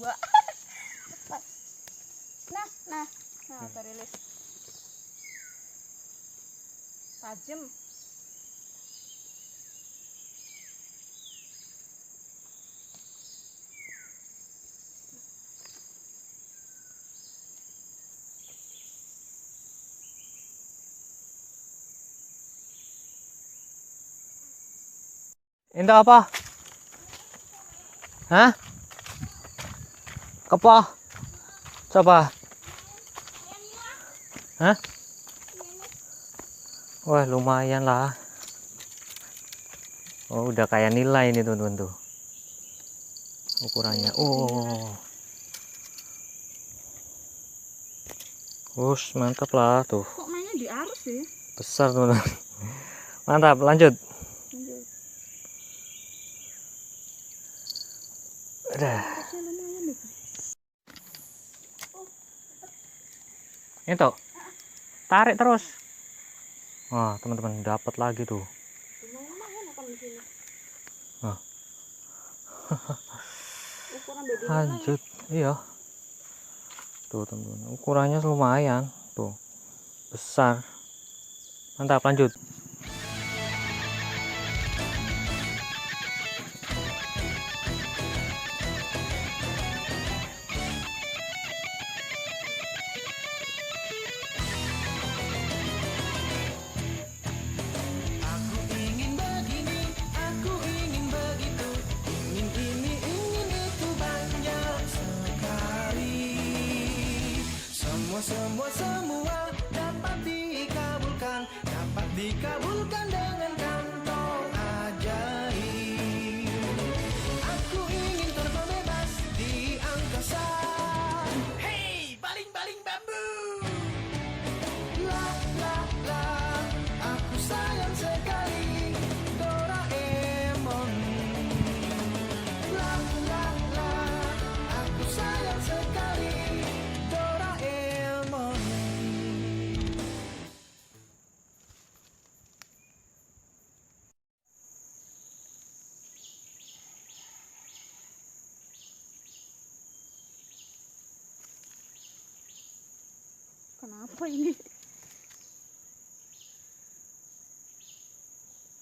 dua. Nah, terilis. Tajam. Ini apa? Hah? Kepo? Coba. Hah? Wah, lumayan lah. Oh, udah kayak nilai ini teman-teman tuh. Ukurannya. Oh. Us, mantap lah tuh. Kok mainnya di arus sih? Besar teman-teman. Mantap, lanjut. Udah. Ini tuh. Tarik terus. Wah, teman-teman dapat lagi tuh. Nah. Lanjut. Iya. Tuh, teman-teman. Ukurannya lumayan. Tuh. Besar. Mantap, lanjut. Semua dapat dikabulkan dengan kantong ajaib. Aku ingin terbang bebas di angkasa. Hey, baling-baling bambu. La la la, aku sayang sekali Doraemon. La la la, aku sayang sekali Doraemon. Kenapa ini?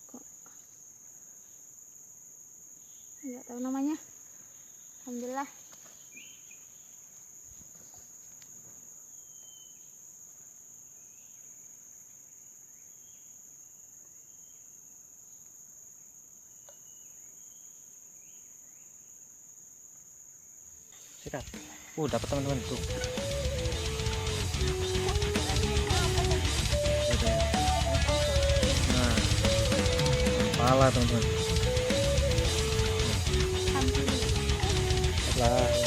Kok nggak tahu namanya. Alhamdulillah. Sikat. Dapat teman-teman tuh. Nah, kepala teman-teman. Lah.